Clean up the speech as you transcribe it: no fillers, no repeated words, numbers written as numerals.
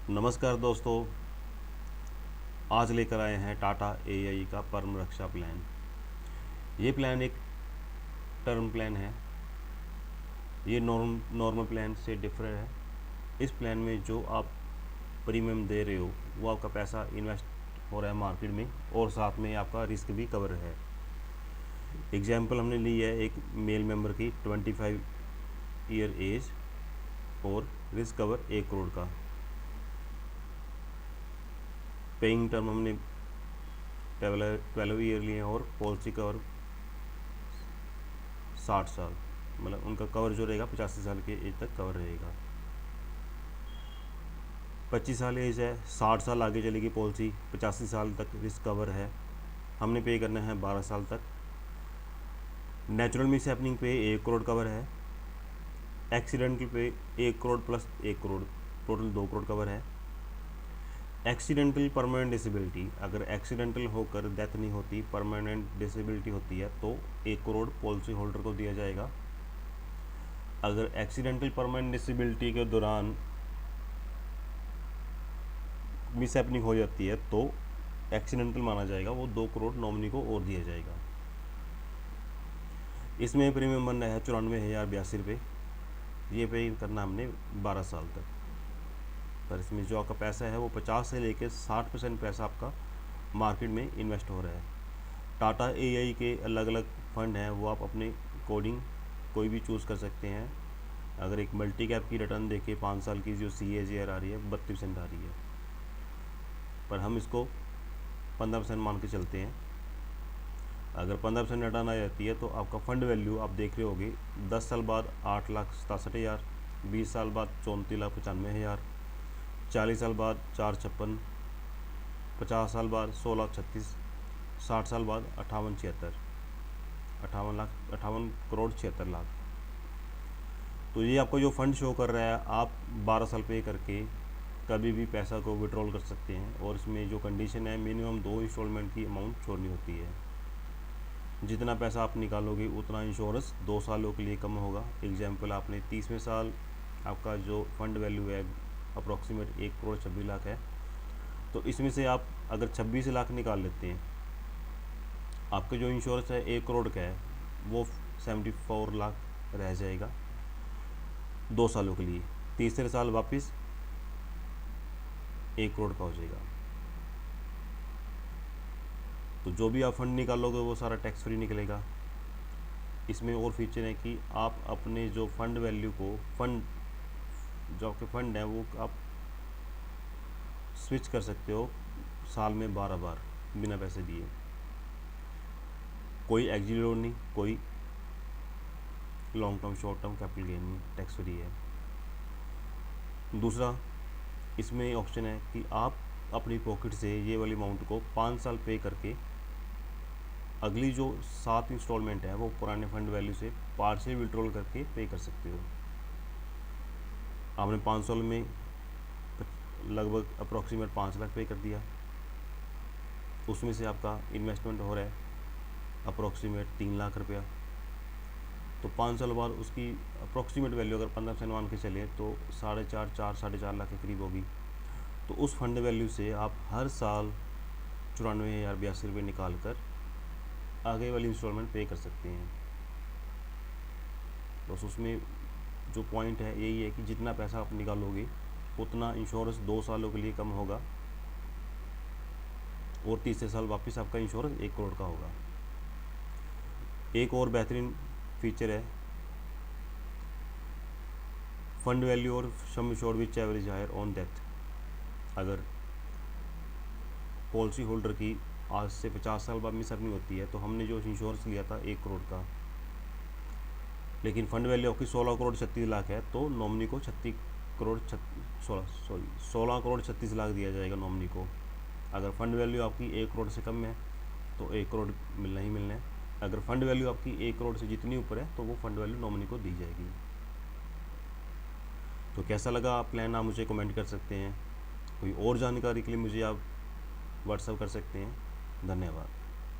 नमस्कार दोस्तों, आज लेकर आए हैं टाटा एआई का परम रक्षा प्लान। ये प्लान एक टर्म प्लान है। ये नॉर्मल प्लान से डिफरेंट है। इस प्लान में जो आप प्रीमियम दे रहे हो वो आपका पैसा इन्वेस्ट हो रहा है मार्केट में, और साथ में आपका रिस्क भी कवर है। एग्जाम्पल हमने ली है एक मेल मेंबर की 25 ईयर एज और रिस्क कवर 1 करोड़ का। पेइंग टर्म हमने 12 ईयर लिए हैं और पॉलिसी कवर 60 साल, मतलब उनका कवर जो रहेगा 85 साल के एज तक कवर रहेगा। 25 साल एज है, 60 साल आगे चलेगी पॉलिसी, 85 साल तक रिस्क कवर है। हमने पे करना है 12 साल तक। नेचुरल मिस हैपनिंग पे 1 करोड़ कवर है। एक्सीडेंटल पे 1 crore plus 1 crore, total 2 crore cover है। एक्सीडेंटल परमानेंट डिसेबिलिटी, अगर एक्सीडेंटल होकर डेथ नहीं होती, परमानेंट डिसेबिलिटी होती है तो 1 करोड़ पॉलिसी होल्डर को दिया जाएगा। अगर एक्सीडेंटल परमानेंट डिसेबिलिटी के दौरान मिस हैपनिंग हो जाती है तो एक्सीडेंटल माना जाएगा, वो 2 करोड़ नॉमिनी को और दिया जाएगा। इसमें प्रीमियम बन रहा है 94,082 रुपये। ये पे करना हमने 12 साल तक। पर इसमें जो आपका पैसा है वो 50 से लेकर 60% पैसा आपका मार्केट में इन्वेस्ट हो रहा है। टाटा एआई के अलग अलग फंड हैं, वो आप अपने कोडिंग कोई भी चूज़ कर सकते हैं। अगर एक मल्टी कैप की रिटर्न देखें 5 साल की, जो CAGR आ रही है 32% आ रही है, पर हम इसको 15% मान के चलते हैं। अगर 15% रिटर्न आ जाती है तो आपका फ़ंड वैल्यू आप देख रहे होगे 10 साल बाद 8,67,000, 20 साल बाद 34,95,000, 40 साल बाद 4,56, 50 साल बाद 16,36, 60 साल बाद 58,76, 58,58,76,00,000। तो ये आपको जो फंड शो कर रहा है, आप 12 साल पे करके कभी भी पैसा को विड्रॉल कर सकते हैं। और इसमें जो कंडीशन है, मिनिमम 2 इंस्टॉलमेंट की अमाउंट छोड़नी होती है। जितना पैसा आप निकालोगे उतना इंश्योरेंस 2 सालों के लिए कम होगा। एग्जाम्पल, आपने 30वें साल आपका जो फंड वैल्यू है अप्रॉक्सीमेट 1,26,00,000 है, तो इसमें से आप अगर 26 लाख निकाल लेते हैं, आपका जो इंश्योरेंस है 1 करोड़ का है, वो 74 लाख रह जाएगा 2 सालों के लिए। तीसरे साल वापस 1 करोड़ का हो जाएगा। तो जो भी आप फंड निकालोगे वो सारा टैक्स फ्री निकलेगा। इसमें और फीचर है कि आप अपने जो फंड वैल्यू को, जो आपके फंड हैं वो आप स्विच कर सकते हो साल में 12 बार बिना पैसे दिए। कोई एग्जिट लोन नहीं, कोई long term short term capital gain नहीं, टैक्स फ्री है। दूसरा, इसमें ऑप्शन है कि आप अपनी पॉकेट से ये वाली अमाउंट को 5 साल पे करके अगली जो 7 इंस्टॉलमेंट है वो पुराने फंड वैल्यू से पार्शियल विड्रॉल करके पे कर सकते हो। आपने 5 साल में लगभग अप्रॉक्सीमेट 5 लाख पे कर दिया, उसमें से आपका इन्वेस्टमेंट हो रहा है अप्रॉक्सीमेट 3 लाख रुपया। तो 5 साल बाद उसकी अप्रॉक्सीमेट वैल्यू अगर 15% मान के चले तो 4.5 लाख के करीब होगी। तो उस फंड वैल्यू से आप हर साल 94,082 रुपये निकाल कर आगे वाली इंस्टॉलमेंट पे कर सकते हैं। बस उसमें जो पॉइंट है यही है कि जितना पैसा आप निकालोगे उतना इंश्योरेंस 2 सालों के लिए कम होगा, और तीसरे साल वापस आपका इंश्योरेंस 1 करोड़ का होगा। एक और बेहतरीन फीचर है, फंड वैल्यू और sum insured which average higher on death. अगर पॉलिसी होल्डर की आज से 50 साल बाद मिस हैपनिंग होती है तो हमने जो इंश्योरेंस लिया था 1 करोड़ का, लेकिन फंड वैल्यू आपकी 16 करोड़ 36 लाख है, तो नॉमिनी को 16 करोड़ 36 लाख दिया जाएगा नॉमिनी को। अगर फंड वैल्यू आपकी 1 करोड़ से कम है तो 1 करोड़ मिलना ही मिलना है। अगर फंड वैल्यू आपकी 1 करोड़ से जितनी ऊपर है तो वो फंड वैल्यू नॉमिनी को दी जाएगी। तो कैसा लगा प्लान, आप मुझे कमेंट कर सकते हैं। कोई और जानकारी के लिए मुझे आप व्हाट्सअप कर सकते हैं। धन्यवाद।